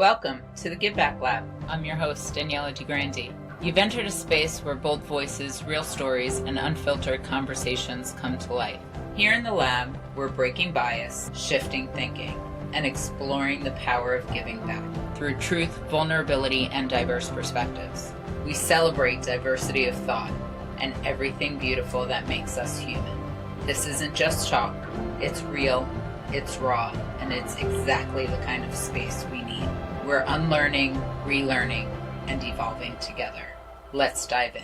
Welcome to the Give Back Lab. I'm your host, Daniella DeGrandi. You've entered a space where bold voices, real stories, and unfiltered conversations come to life. Here in the lab, we're breaking bias, shifting thinking, and exploring the power of giving back through truth, vulnerability, and diverse perspectives. We celebrate diversity of thought and everything beautiful that makes us human. This isn't just talk, it's real, it's raw, and it's exactly the kind of space we need. We're unlearning, relearning, and evolving together. Let's dive in.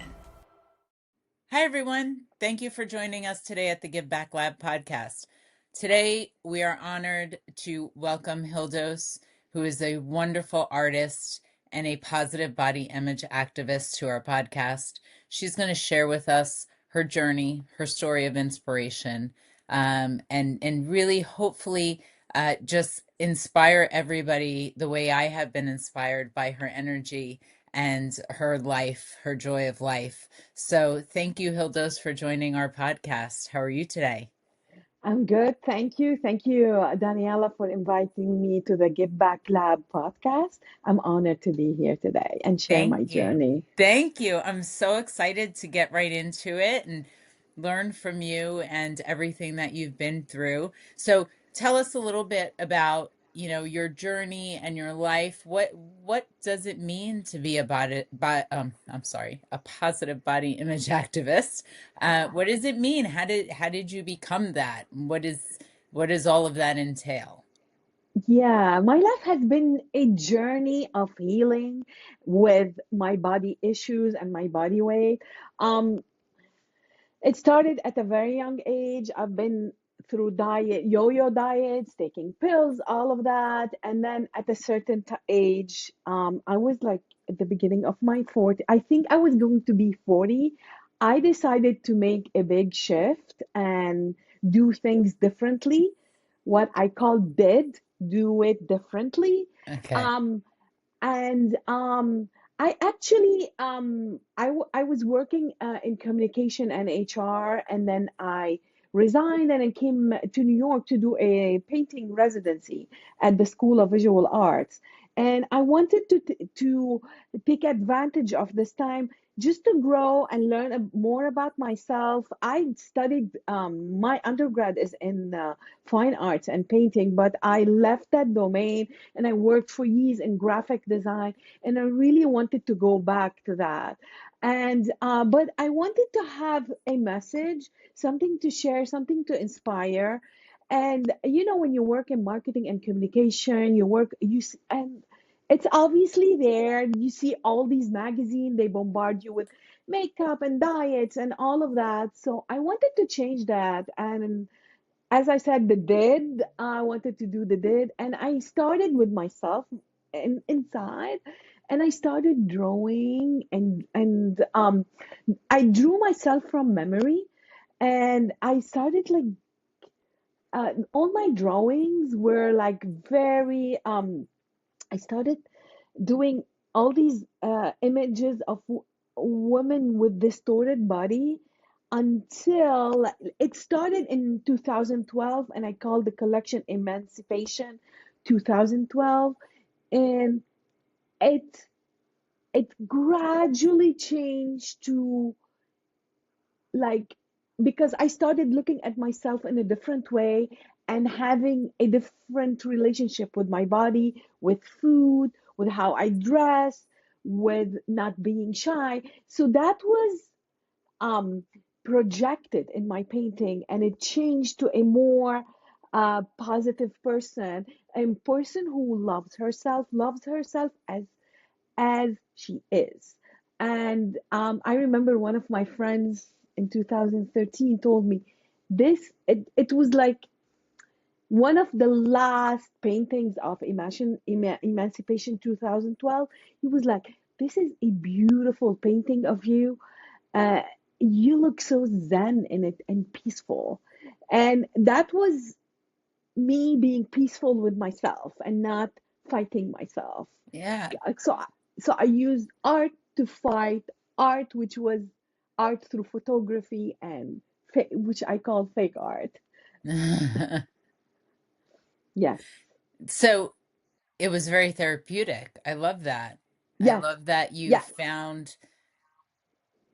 Hi, everyone. Thank you for joining us today at the Give Back Lab podcast. Today, we are honored to welcome Hildos, who is a wonderful artist and a positive body image activist, to our podcast. She's going to share with us her journey, her story of inspiration, and really, hopefully, just inspire everybody the way I have been inspired by her energy and her life, her joy of life. So thank you, Hildos, for joining our podcast. How are you today? I'm good. Thank you. Thank you, Daniela, for inviting me to the Give Back Lab podcast. I'm honored to be here today and share Thank my you. journey. Thank you. I'm so excited to get right into it and learn from you and everything that you've been through. So tell us a little bit about, your journey and your life. What does it mean to be a positive body image activist? What does it mean? How did you become that? What does all of that entail? Yeah, my life has been a journey of healing with my body issues and my body weight. Um, It started at a very young age. I've been through yo-yo diets, taking pills, all of that. And then at a certain age, I was like at the beginning of my 40, I think I was going to be 40. I decided to make a big shift and do things differently. What I call do it differently. Okay. Um, and I actually I was working in communication and HR, and then I resigned and I came to New York to do a painting residency at the School of Visual Arts. And I wanted to take advantage of this time just to grow and learn more about myself. I studied my undergrad is in fine arts and painting, but I left that domain and I worked for years in graphic design, and I really wanted to go back to that. And but I wanted to have a message, something to share, something to inspire. And when you work in marketing and communication, and it's obviously there. You see all these magazines, they bombard you with makeup and diets and all of that. So I wanted to change that. And as I said, I wanted to do the did, and I started with myself inside, and I started drawing, and I drew myself from memory, and I started like all my drawings were like very. I started doing all these images of women with distorted body until it started in 2012, and I called the collection Emancipation 2012. And it it gradually changed to like, because I started looking at myself in a different way and having a different relationship with my body, with food, with how I dress, with not being shy. So that was um, projected in my painting, and it changed to a more positive person, a person who loves herself as she is. And I remember one of my friends in 2013 told me it was like one of the last paintings of Emancipation 2012. He was like, this is a beautiful painting of you. Uh, you look so zen in it and peaceful. And that was me being peaceful with myself and not fighting myself. Yeah. So, so I used art to fight art, which was art through photography and which I call fake art. Yes. So It was very therapeutic. I love that. I Yes, love that you yes. found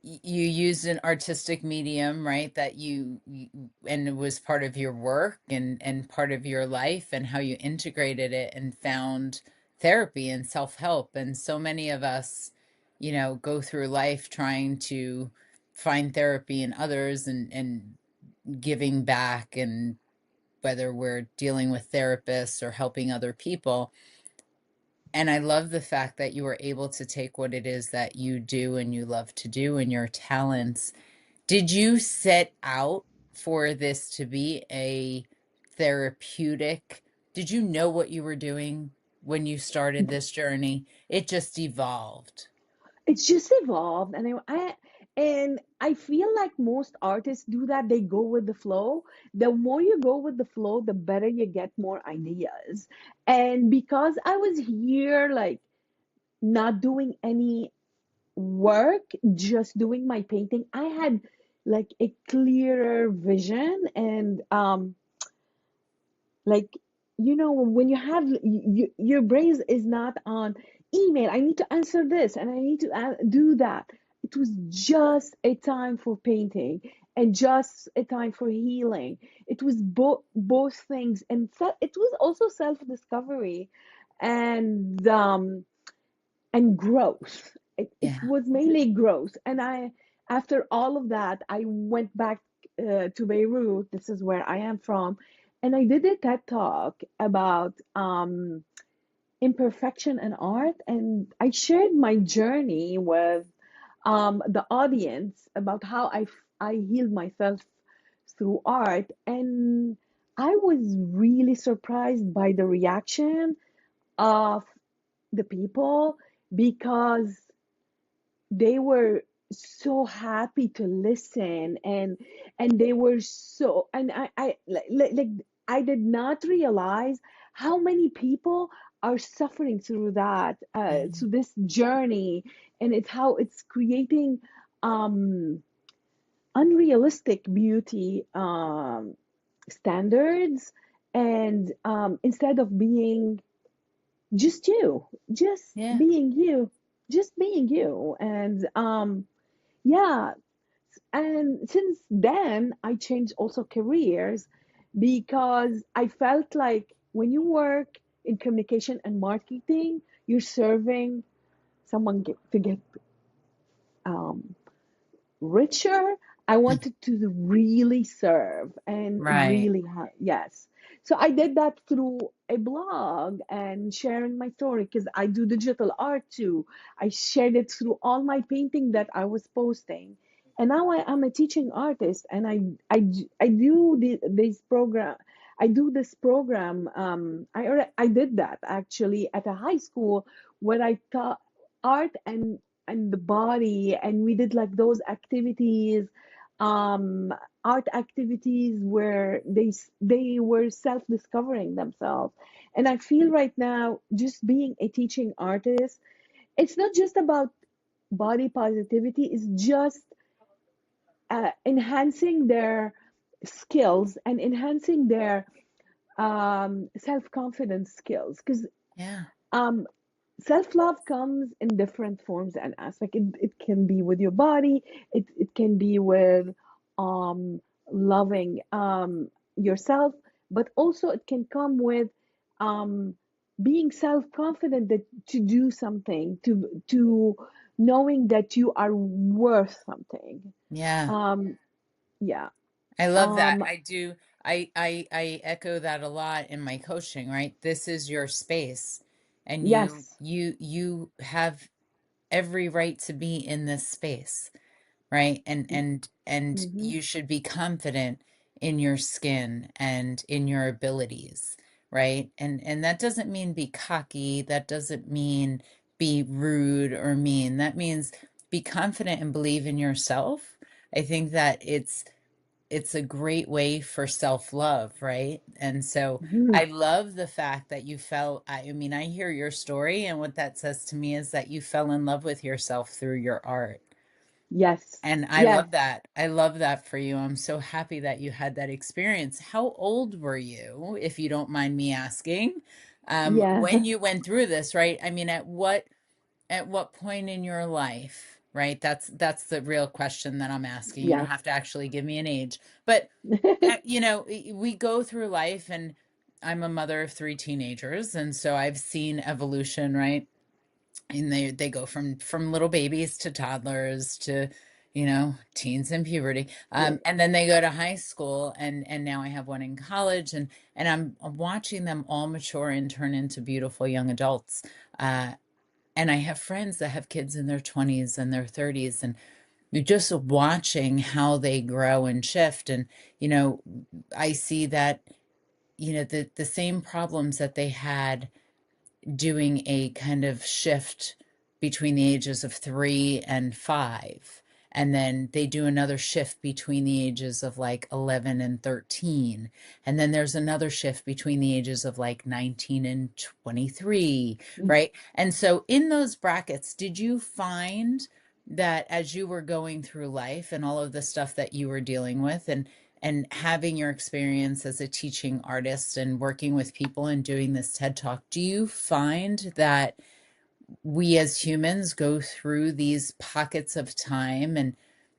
you used an artistic medium, right? That and it was part of your work and part of your life, and how you integrated it and found therapy and self-help. And so many of us, go through life trying to find therapy in others and giving back, and whether we're dealing with therapists or helping other people. And I love the fact that you were able to take what it is that you do and you love to do and your talents. Did you set out for this to be a therapeutic? Did you know what you were doing when you started this journey? It just evolved. It's just evolved, and I feel like most artists do that. They go with the flow. The more you go with the flow, the better you get more ideas. And because I was here, like not doing any work, just doing my painting, I had like a clearer vision. And like, when you have your brain is not on email, I need to answer this and I need to do that. It was just a time for painting and just a time for healing. It was both things. And it was also self discovery and growth. It Yeah. was mainly growth. And after all of that, I went back to Beirut. This is where I am from. And I did a TED talk about imperfection and art. And I shared my journey with the audience about how I healed myself through art. And I was really surprised by the reaction of the people, because they were so happy to listen. And they were so, and I like I did not realize how many people are suffering through that, Mhm. through this journey. And it's how it's creating um unrealistic beauty standards. And instead of being just you, just Yeah. being you, just being you. And yeah, and since then I changed also careers, because I felt like when you work in communication and marketing, you're serving someone to get um, richer. I wanted to really serve and Right. really yes. So I did that through a blog and sharing my story, because I do digital art too. I shared it through all my painting that I was posting. And now I'm a teaching artist, and I do this program. I do this program. I did that actually at a high school where I taught art and the body, and we did like those activities, um art activities where they were self discovering themselves. And I feel right now, just being a teaching artist, it's not just about body positivity. It's just enhancing their skills and enhancing their self confidence skills, because Yeah. um self-love comes in different forms and aspects. It can be with your body. It can be with um loving yourself, but also it can come with um being self-confident, that to do something, to knowing that you are worth something. Yeah. um yeah. I love that. um I do. I echo that a lot in my coaching, right? This is your space, and you yes. you you have every right to be in this space, right? And Mm-hmm. you should be confident in your skin and in your abilities, right? And that doesn't mean be cocky, that doesn't mean be rude or mean. That means be confident and believe in yourself. I think that it's a great way for self-love, right? And so Mm-hmm. I love the fact that you fell, I mean, I hear your story, and what that says to me is that you fell in love with yourself through your art. Yes. And I Yes. love that. I love that for you. I'm so happy that you had that experience. How old were you, if you don't mind me asking? Yeah. when you went through this, right? I mean, at what point in your life, right? That's the real question that I'm asking. You don't Yes. have to actually give me an age, but you know, we go through life, and I'm a mother of three teenagers, and so I've seen evolution, right? And they go from little babies to toddlers to, you know, teens and puberty, Yeah. and then they go to high school, and now I have one in college, and I'm watching them all mature and turn into beautiful young adults. uh, and I have friends that have kids in their 20s and their 30s, and you're just watching how they grow and shift. And, you know, I see that, you know, the same problems that they had doing a kind of shift between the ages of 3 and 5. And then they do another shift between the ages of like 11 and 13. And then there's another shift between the ages of like 19 and 23, right? And so in those brackets, did you find that as you were going through life and all of the stuff that you were dealing with, and having your experience as a teaching artist and working with people and doing this TED Talk, do you find that we as humans go through these pockets of time, and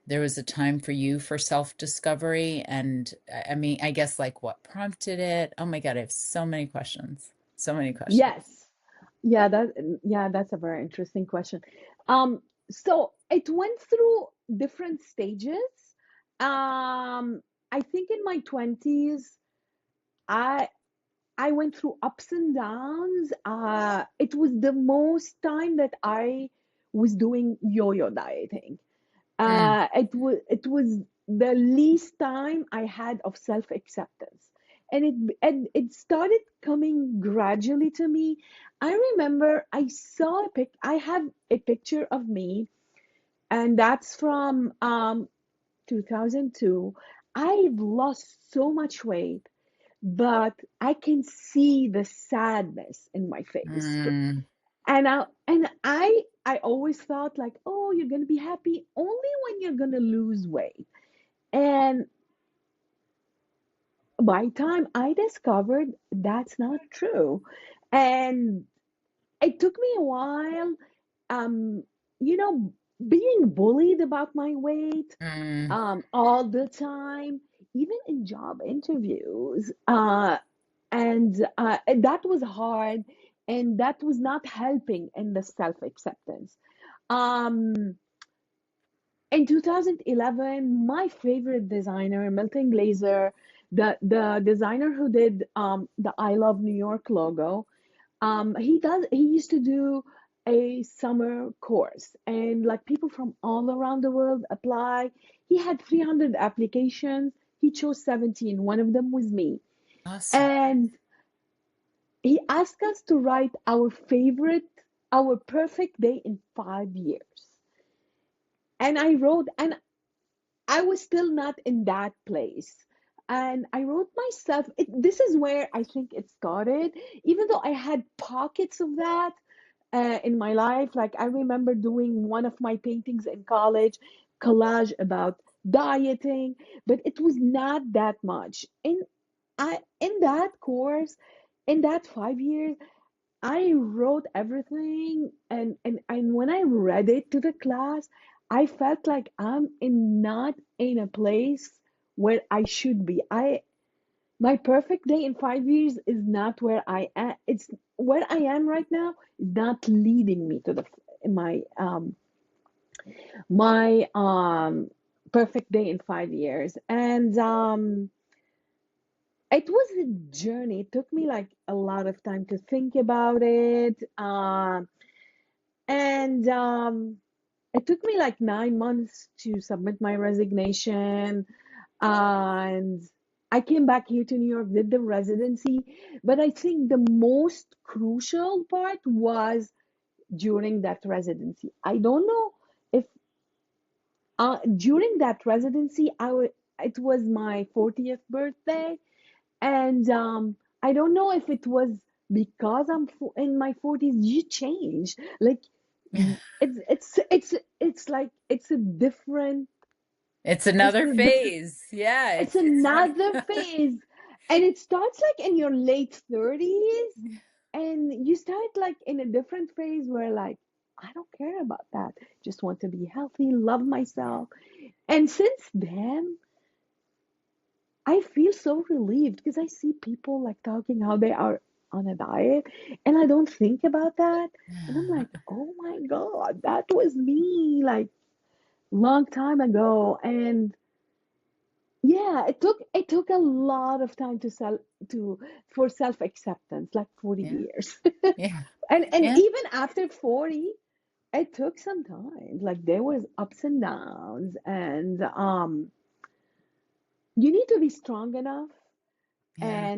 there was a time for you for self-discovery? And I mean, I guess like what prompted it? Oh my God, I have so many questions. So many questions. Yes. Yeah, that's a very interesting question. Um, so it went through different stages. Um, I think in my 20s, I I went through ups and downs. It was the most time that I was doing yo-yo dieting. Mm, It was the least time I had of self-acceptance, and it started coming gradually to me. I remember I have a picture of me, and that's from 2002. I've lost so much weight, but I can see the sadness in my face. mm, And I always thought like, oh, you're gonna be happy only when you're gonna lose weight. And by the time I discovered that's not true, and it took me a while, um, you know, being bullied about my weight, mm. all the time, even in job interviews. And that was hard, and that was not helping in the self-acceptance. Um, in 2011, my favorite designer, Milton Glaser, the designer who did the I Love New York logo, he used to do a summer course, and like people from all around the world apply. He had 300 applications. He chose 17. One of them was me. Awesome. And he asked us to write our perfect day in 5 years. And I wrote, and I was still not in that place. And I wrote myself, this is where I think it started, even though I had pockets of that in my life. Like I remember doing one of my paintings in college, collage about dieting, but it was not that much. In that course, in that 5 years, I wrote everything, and when I read it to the class, I felt like not in a place where I should be. My perfect day in 5 years is not where I am. It's where I am right now is not leading me to the my perfect day in 5 years. And it was a journey. It took me like a lot of time to think about it. And It took me like 9 months to submit my resignation. And I came back here to New York, did the residency. But I think the most crucial part was during that residency. I don't know if during that residency, it was my 40th birthday. And I don't know if it was because in my 40s, you change. Like it's like it's a different It's it's another a diff- phase. Yeah, it's it's funny. another phase, and it starts like in your late 30s, and you start like in a different phase where like I don't care about that. Just want to be healthy, love myself. And since then, I feel so relieved because I see people like talking how they are on a diet, and I don't think about that. And I'm like, oh my God, that was me like long time ago. And yeah, it took a lot of time to for self-acceptance, like 40 Yeah. years. Yeah. And Yeah. even after 40, it took some time. Like there was ups and downs, and you need to be strong enough Yeah.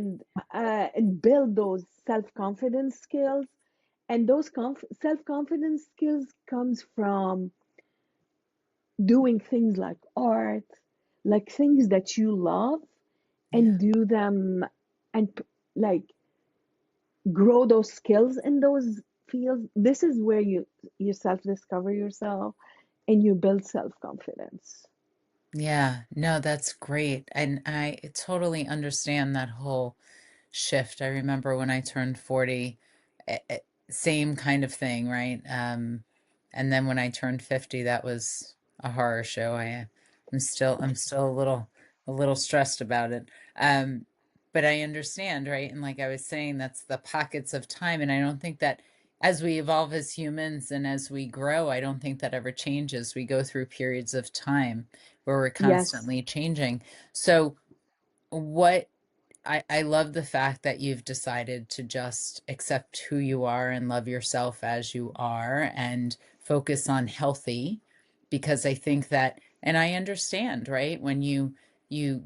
and build those self-confidence skills. And those self-confidence skills comes from doing things like art, like things that you love, Yeah. and do them and like grow those skills in those fields. This is where you self-discover yourself and you build self-confidence. Yeah. No, that's great. And I totally understand that whole shift. I remember when I turned 40, same kind of thing, right? And then when I turned 50, that was a horror show. I'm still a little stressed about it. Um, but I understand, right? And like I was saying, that's the pockets of time. And I don't think that as we evolve as humans and as we grow, I don't think that ever changes. We go through periods of time where we're Yes, constantly changing. So what I love the fact that you've decided to just accept who you are and love yourself as you are and focus on healthy, because I think that, and I understand, right? When you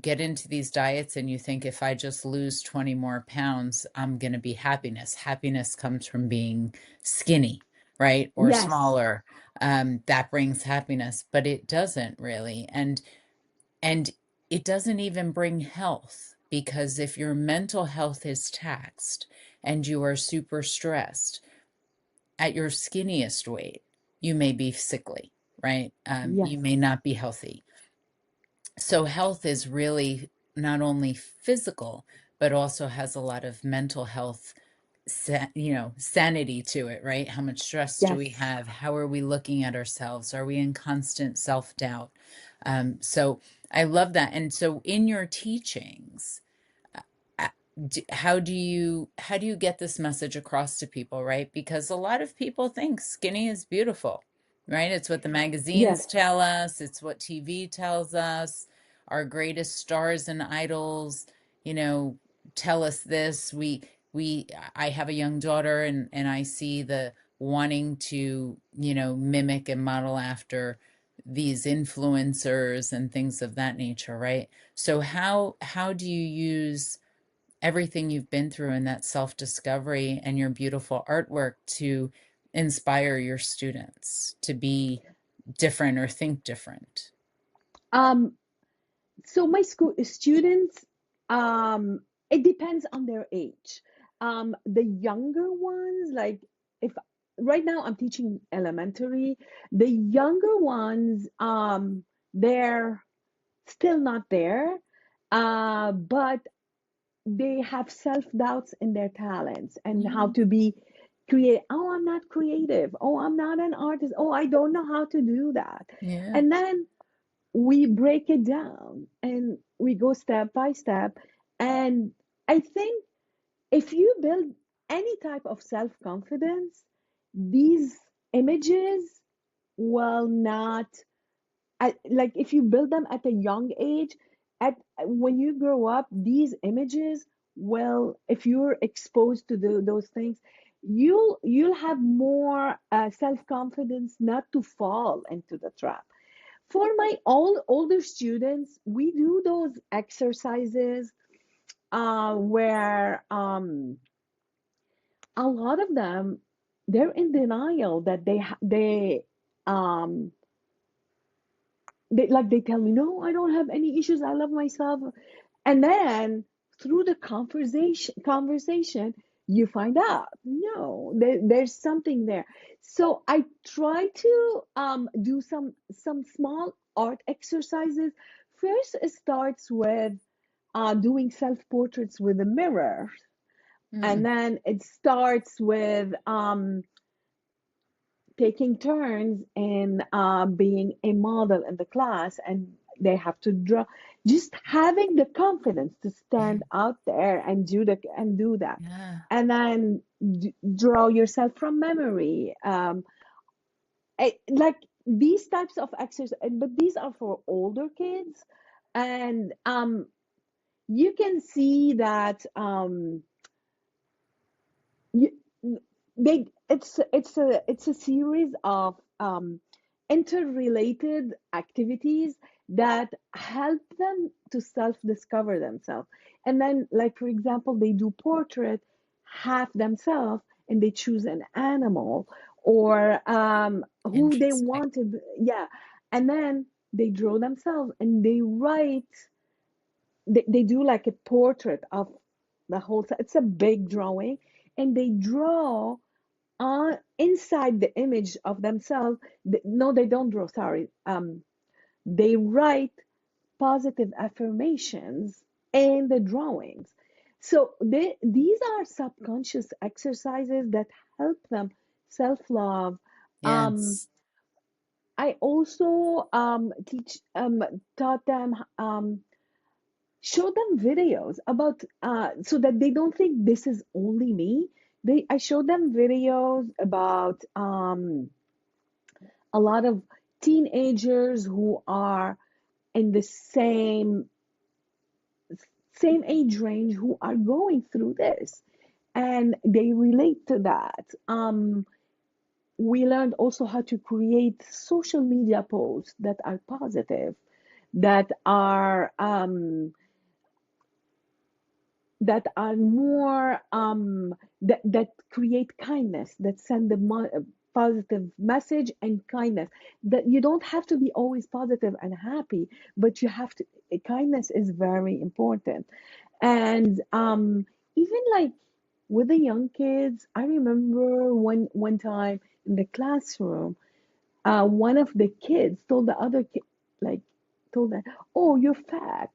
get into these diets and you think if I just lose 20 more pounds, I'm going to be happiness. Happiness comes from being skinny, right? Or yes, smaller. That brings happiness, but it doesn't really. And it doesn't even bring health, because if your mental health is taxed and you are super stressed at your skinniest weight, you may be sickly, right? You yes, may not be healthy. So health is really not only physical, but also has a lot of mental health, sanity to it, right? How much stress do we yes. have? How are we looking at ourselves? Are we in constant self-doubt? So I love that. And so in your teachings, uh, how do you get this message across to people, right? Because a lot of people think skinny is beautiful, right? It's what the magazines Yes. tell us, it's what TV tells us. Our greatest stars and idols, you know, tell us this. I have a young daughter, and I see the wanting to, mimic and model after these influencers and things of that nature, right? So how do you use everything you've been through in that self-discovery and your beautiful artwork to inspire your students to be different or think different? Um, so my school students, um, it depends on their age. The younger ones, like if right now I'm teaching elementary, the younger ones, they're still not there, but they have self-doubts in their talents and how Yeah. to be create. Oh, I'm not creative. Oh, I'm not an artist. Oh, I don't know how to do that. Yeah. And then we break it down and we go step by step. And I think if you build any type of self-confidence, these images will not like if you build them at a young age, at when you grow up, these images will, if you're exposed to those things, you'll have more self-confidence not to fall into the trap. For my all older students, we do those exercises where a lot of them, they're in denial that um they tell me, no, I don't have any issues, I love myself. And then through the conversation, you find out no, there's something there. So I try to do some small art exercises. First, it starts with doing self portraits with a mirror, And then it starts with taking turns in being a model in the class, and they have to draw, just having the confidence to stand out there and do that, Yeah. and then draw yourself from memory. Like these types of exercise, but these are for older kids, and you can see that you, they it's a series of interrelated activities that help them to self-discover themselves. And then, like for example, they do portrait half themselves, and they choose an animal or who they Interesting. wanted, yeah, and then they draw themselves and they write. They do like a portrait of the whole. It's a big drawing, and they draw on inside the image of themselves. No, they don't draw. Sorry, they write positive affirmations in the drawings. So these are subconscious exercises that help them self-love. Um, Yes. I also taught them show them videos about so that they don't think this is only me. I show them videos about a lot of teenagers who are in the same age range who are going through this, and they relate to that. We learned also how to create social media posts that are positive, that are more that create kindness, that send a positive message and kindness. That you don't have to be always positive and happy, but you have to, kindness is very important. And even like with the young kids, I remember one time in the classroom, one of the kids told the other kid, like, told them, "Oh, you're fat.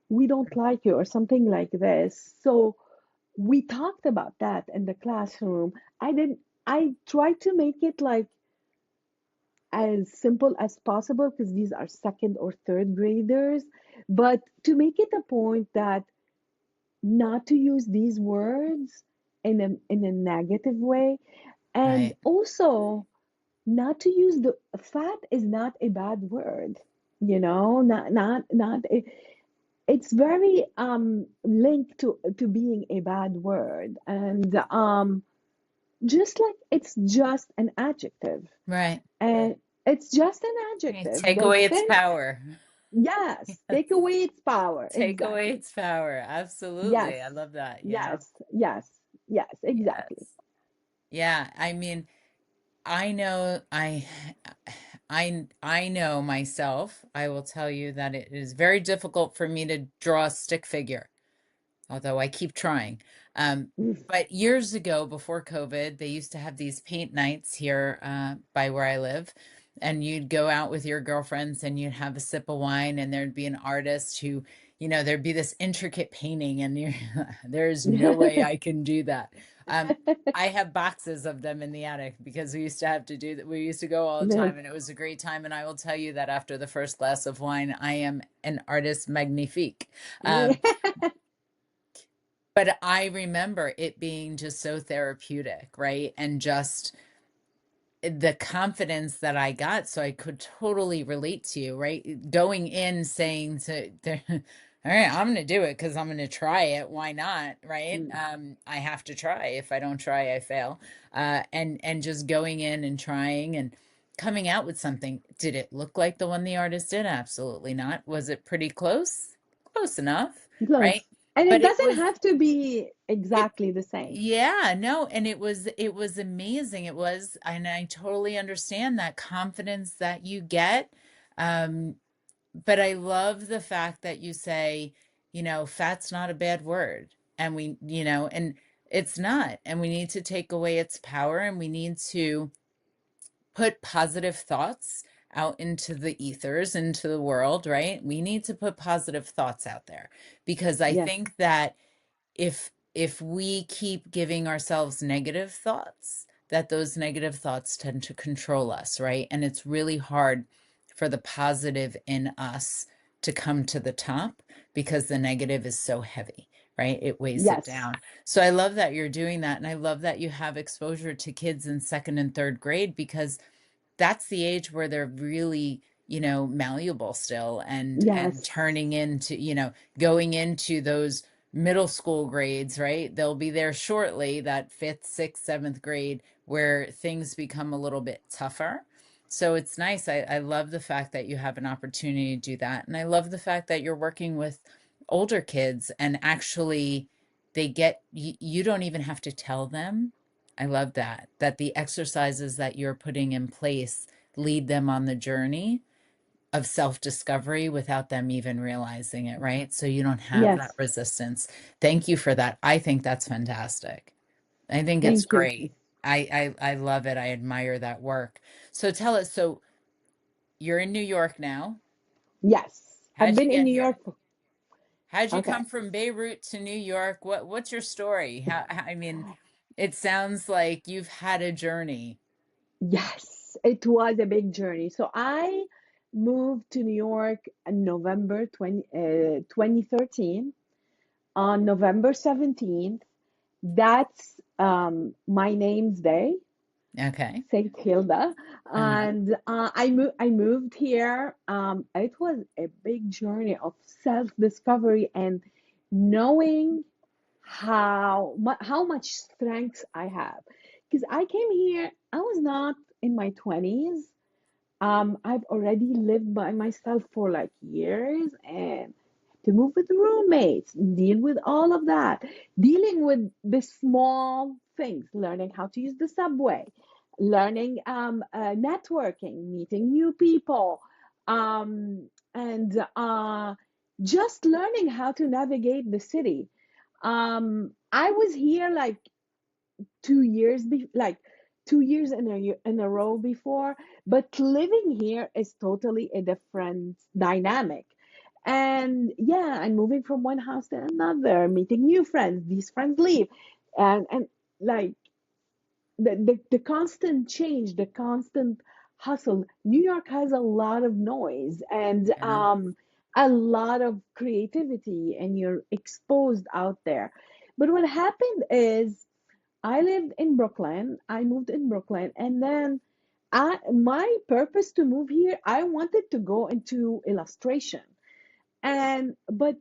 We don't like you," or something like this. So we talked about that in the classroom. I tried to make it like as simple as possible because these are second or third graders, but to make it a point that not to use these words in a negative way, and Right. also not to use the fat is not a bad word, not it's very linked to being a bad word, and just like it's just an adjective, Right. and it's just an Okay, adjective. take They away its think, power. yes, Yes. take away its power, Take away exactly. its power. Absolutely. Yes, I love that. Yeah. yes, yes, yes, Yes. exactly. Yeah. I mean, I know I know myself. I will tell you that it is very difficult for me to draw a stick figure, although I keep trying. But years ago, before COVID, they used to have these paint nights here by where I live. And you'd go out with your girlfriends and you'd have a sip of wine, and there'd be an artist who, there'd be this intricate painting, and there's no way I can do that. I have boxes of them in the attic because we used to have to do that. We used to go all the time, and it was a great time. And I will tell you that after the first glass of wine, I am an artist magnifique. Um, but I remember it being just so therapeutic, right? And just the confidence that I got, so I could totally relate to you, right? Going in saying all right, I'm going to do it because I'm going to try it. Why not? Right? I have to try. If I don't try, I fail. And just going in and trying and coming out with something. Did it look like the one the artist did? Absolutely not. Was it pretty close? Close enough, right? Close. And it But it doesn't was have to be it exactly the same. yeah, no, and it was amazing. It was, and I totally understand that confidence that you get. Um, but I love the fact that you say, fat's not a bad word. And and it's not. And we need to take away its power, and we need to put positive thoughts out into the ethers, into the world, right? We need to put positive thoughts out there because I Yes. think that if if we keep giving ourselves negative thoughts, that those negative thoughts tend to control us, right? And it's really hard for the positive in us to come to the top because the negative is so heavy, right? It weighs it Yes. down. So I love that you're doing that. And I love that you have exposure to kids in second and third grade, because that's the age where they're really, malleable still, and Yes. turning into, going into those middle school grades, right? They'll be there shortly, that fifth, sixth, seventh grade, where things become a little bit tougher. So it's nice. I love the fact that you have an opportunity to do that. And I love the fact that you're working with older kids, and actually they get, you don't even have to tell them. I love that the exercises that you're putting in place lead them on the journey of self-discovery without them even realizing it, right? So you don't have that Yes. resistance. Thank you for that. I think that's fantastic. I think it's Thank you. great. I love it. I admire that work. So tell us, so you're in New York now. Yes. I've How'd you been in get New here? York. How'd you Okay. come from Beirut to New York? What's your story? I mean, it sounds like you've had a journey. Yes, it was a big journey. So I moved to New York in November 2013. On November 17th, that's my name's day, Okay. Saint Hilda. Uh-huh. And I moved here. It was a big journey of self-discovery and knowing how much strength I have. Because I came here, I was not in my 20s. I've already lived by myself for like years, and to move with roommates, deal with all of that, dealing with the small things, learning how to use the subway, learning networking, meeting new people, and just learning how to navigate the city. I was here like 2 years, like 2 years in a row before, but living here is totally a different dynamic. And yeah, I'm moving from one house to another, meeting new friends. These friends leave, and like the constant change, the constant hustle. New York has a lot of noise and Yeah. a lot of creativity, and you're exposed out there. But what happened is I lived in Brooklyn. I moved in Brooklyn, and then my purpose to move here, I wanted to go into illustration. And but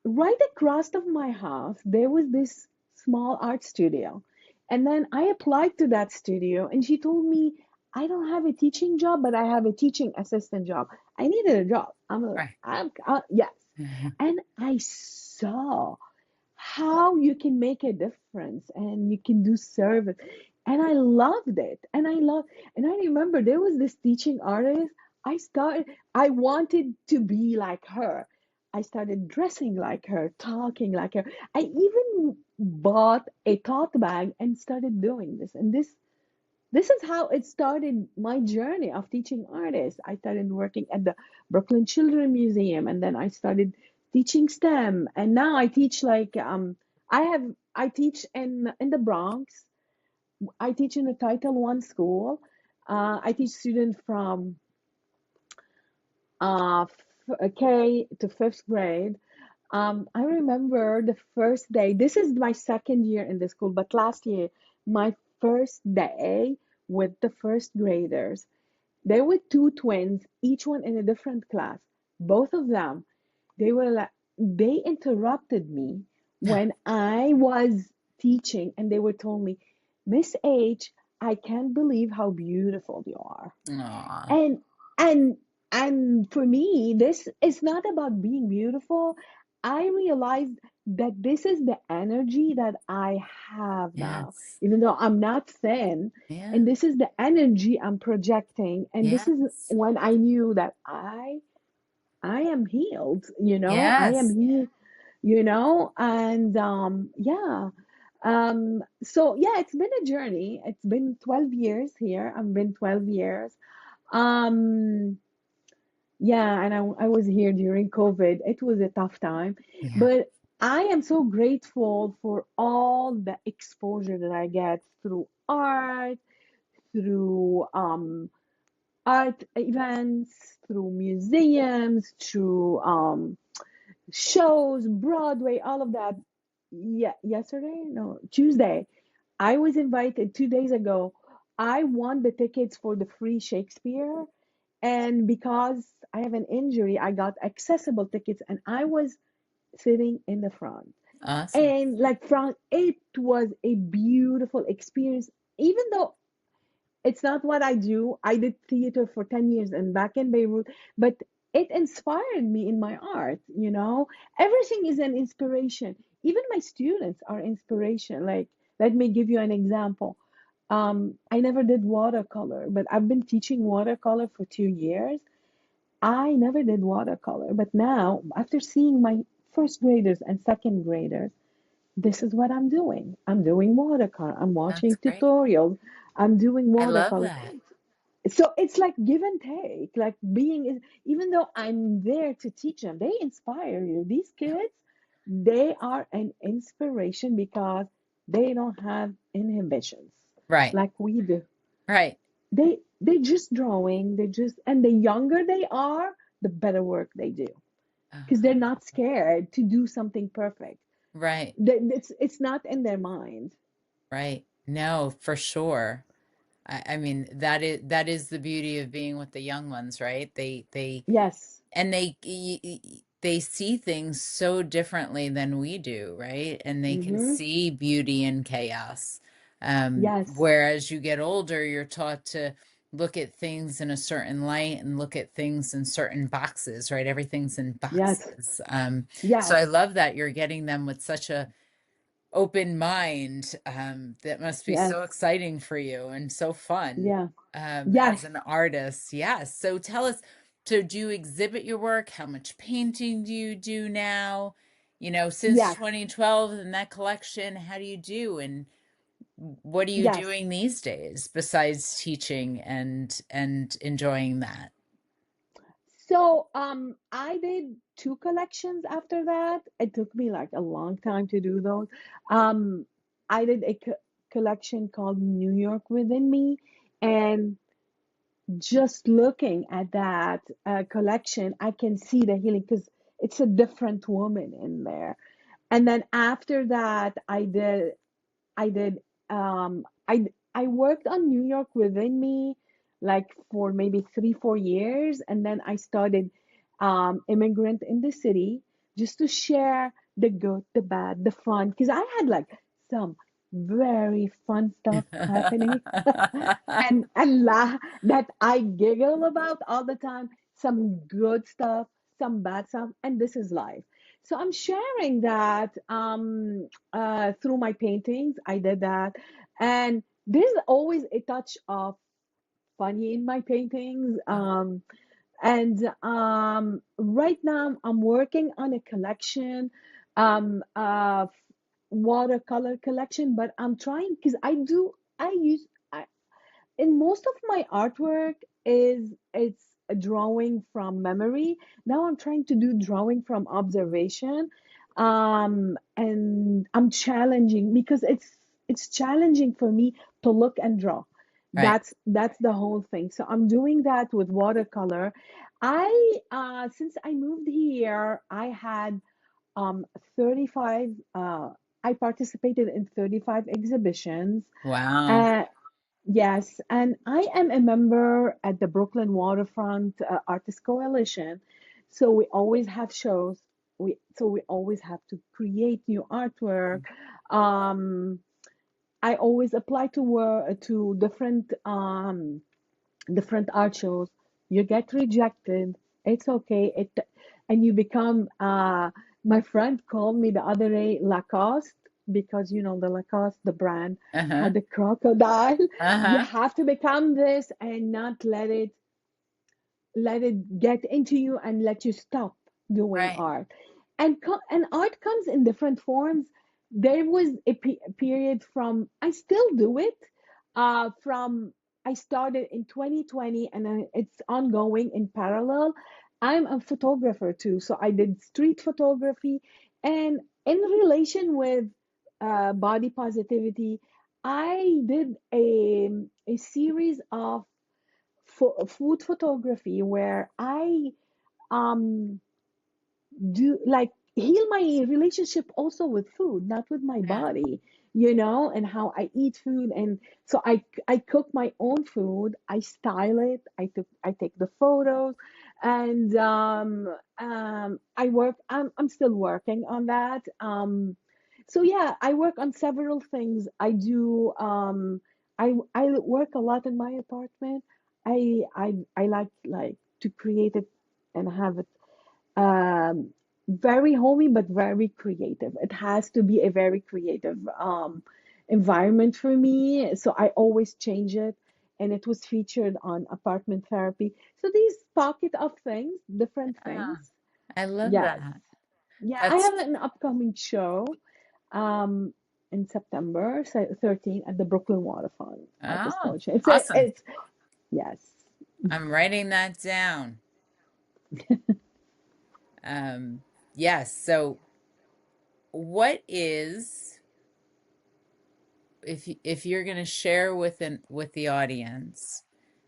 right across of my house, there was this small art studio. And then I applied to that studio, and she told me, I don't have a teaching job, but I have a teaching assistant job. I needed a job. Right. Yes. And I saw how you can make a difference and you can do service. And I loved it. And I remember there was this teaching artist. I wanted to be like her. I started dressing like her, talking like her. I even bought a tote bag and started doing this. And this is how it started my journey of teaching artists. I started working at the Brooklyn Children Museum, and then I started teaching STEM. And now I teach like I teach in the Bronx. I teach in a Title I school. I teach students from K to fifth grade. I remember the first day. This is my second year in the school, but last year, my first day with the first graders. There were two twins, each one in a different class. Both of them, they were like, they interrupted me when I was teaching, and they were told me, Miss H, I can't believe how beautiful you are. Aw. And and and for me, this is not about being beautiful. I realized that this is the energy that I have now, Yes. even though I'm not thin, Yeah. and this is the energy I'm projecting. And this is Yes. when I knew that I am healed, I am Yes. healed, and yeah. So yeah, it's been a journey. It's been 12 years here. I've been 12 years. Um, yeah, and I was here during COVID. It was a tough time, Yeah. but I am so grateful for all the exposure that I get through art, through art events, through museums, through shows, Broadway, all of that. Yeah, yesterday? No, Tuesday. I was invited 2 days ago. I won the tickets for the free Shakespeare, and because I have an injury, I got accessible tickets, and I was sitting in the front. Awesome. And like front, it was a beautiful experience. Even though it's not what I do. I did theater for 10 years and back in Beirut, but it inspired me in my art, you know. Everything is an inspiration. Even my students are inspiration. Like, let me give you an example. I never did watercolor, but I've been teaching watercolor for 2 years. I never did watercolor, but now, after seeing my first graders and second graders, this is what I'm doing. I'm doing watercolor. I'm That's watching great. tutorials. I'm doing I love watercolor. that. So it's like give and take, like being, even though I'm there to teach them, they inspire you. These Yeah. kids, they are an inspiration because they don't have inhibitions Right. like we do. Right. They just drawing, they just, and the younger they are, the better work they do because they're Uh-huh. not scared to do something perfect. Right. It's not in their mind. Right. No, for sure. I mean, that is the beauty of being with the young ones, right? Yes. And they see things so differently than we do, right? And they can Mm-hmm. see beauty in chaos. Yes. Whereas you get older, you're taught to look at things in a certain light and look at things in certain boxes, right? Everything's in Yes. boxes. So Yes. I love that you're getting them with such a open mind. That must be Yes. so exciting for you and so fun, Yeah. Yes. as an artist. Yes. So tell us, so do you exhibit your work? How much painting do you do now? Since Yes. 2012 and that collection, how do you do? And what are you Yes. doing these days besides teaching and enjoying that? So, I did two collections after that. It took me like a long time to do those. Um, I did a collection called New York Within Me, and just looking at that collection, I can see the healing because it's a different woman in there. And then after that, I did I worked on New York Within Me like for maybe 3 4 years, and then I started Immigrant in the City just to share the good, the bad, the fun, because I had like some very fun stuff happening and that I giggle about all the time, some good stuff, some bad stuff, and this is life. So I'm sharing that through my paintings. I did that, and there's always a touch of funny in my paintings. And right now I'm working on a collection, of watercolor collection, but I'm trying because I use in most of my artwork is it's a drawing from memory. Now I'm trying to do drawing from observation. And I'm challenging because it's challenging for me to look and draw. Right. That's the whole thing. So I'm doing that with watercolor. I since I moved here, I had 35 I participated in 35 exhibitions. Wow. Uh, Yes, and I am a member at the Brooklyn Waterfront Artists Coalition. So we always have shows. We always have to create new artwork. Um, I always apply to work to different art shows. You get rejected. It's okay. And you become my friend called me the other day Lacoste because you know the Lacoste, the brand, Uh-huh. had the crocodile. You Uh-huh. have to become this and not let it get into you and let you stop doing Right. art. And art comes in different forms. There was a period from I still do it. From I started in 2020 and then it's ongoing in parallel. I'm a photographer too, so I did street photography, and in relation with body positivity, I did a series of food photography where I um do like heal my relationship also with food, not with my Yeah. body, and how I eat food. And so I cook my own food, I style it, I take the photos, and I'm still working on that. So yeah, I work on several things. I work a lot in my apartment. I like to create it and have it um, very homey but very creative. It has to be a very creative environment for me. So I always change it. And it was featured on apartment therapy. So these pocket of things, different things. Ah, I love Yes. that. Yeah, I That's have an upcoming show um, in September 13 at the Brooklyn Waterfront Artist oh, Collection. awesome. Yes. I'm writing that down. Yes. So what is, if you're going to share with the audience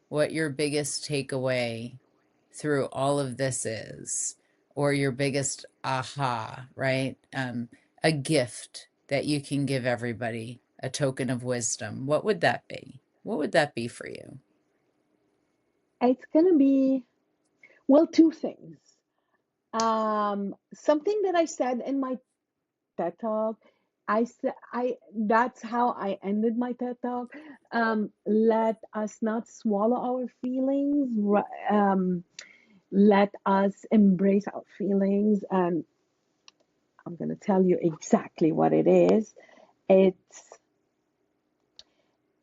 what your biggest takeaway through all of this is, or your biggest aha, right? A gift that you can give everybody, a token of wisdom, what would that be? What would that be for you? It's going to be, well, two things. Something that I said in my TED Talk. I said I That's how I ended my TED Talk. Let us not swallow our feelings. Let us embrace our feelings. And I'm going to tell you exactly what it is. It's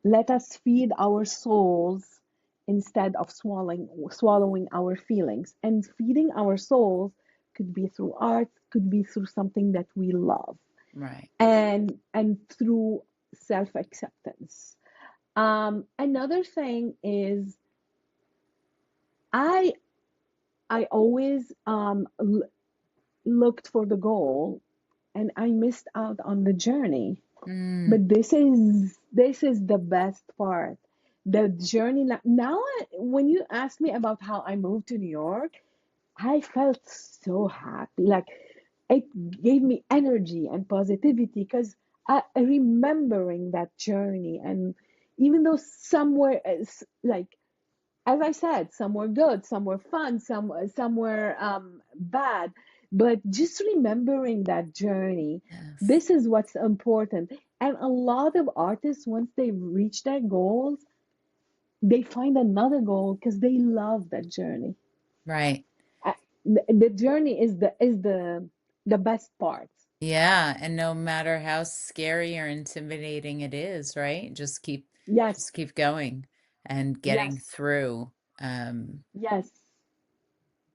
let us feed our souls instead of swallowing our feelings. And feeding our souls could be through art, could be through something that we love, Right. and through self-acceptance. Another thing is I I always looked for the goal and I missed out on the journey. Mm, But this is the best part. The journey now, when you ask me about how I moved to New York, I felt so happy. Like it gave me energy and positivity because remembering that journey. And even though somewhere like as I said, some were good, some were fun, some were bad. But just remembering that journey, yes. this is what's important. And a lot of artists, once they reach their goals, they find another goal because they love that journey. Right. Uh, the journey is the best part. Yeah, and no matter how scary or intimidating it is, right? Yes, Just keep going and getting yes, through. Um, yes,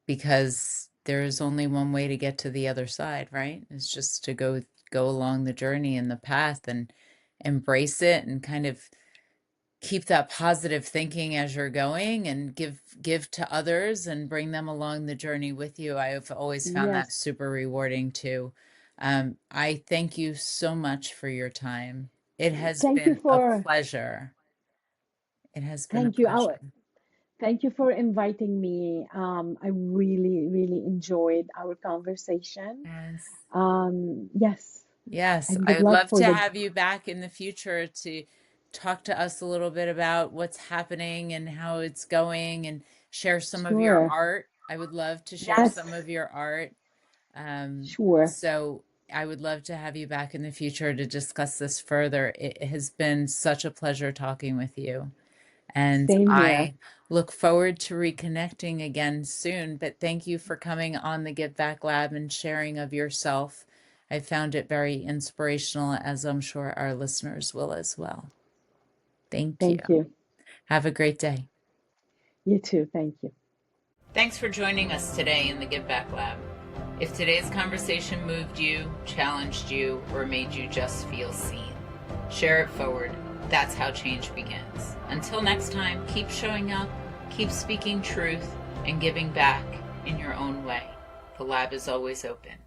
because there's only one way to get to the other side, right? It's just to go along the journey and the path and embrace it and kind of keep that positive thinking as you're going and give to others and bring them along the journey with you. I've always found that yes. super rewarding too. I thank you so much for your time. It has Thank you been a for pleasure. It has been a thank you. pleasure. Thank you for inviting me. I really, really enjoyed our conversation. Yes. Yes, Yes, and I good would luck love for to the have you back in the future to talk to us a little bit about what's happening and how it's going and share some of your sure. art. I would love to share Yes, some of your art. sure. So I would love to have you back in the future to discuss this further. It has been such a pleasure talking with you. And Same here. I look forward to reconnecting again soon. But thank you for coming on the Give Back Lab and sharing of yourself. I found it very inspirational, as I'm sure our listeners will as well. Thank you. Thank you. Have a great day. You too. Thank you. Thanks for joining us today in the Give Back Lab. If today's conversation moved you, challenged you, or made you just feel seen, share it forward. That's how change begins. Until next time, keep showing up, keep speaking truth, and giving back in your own way. The lab is always open.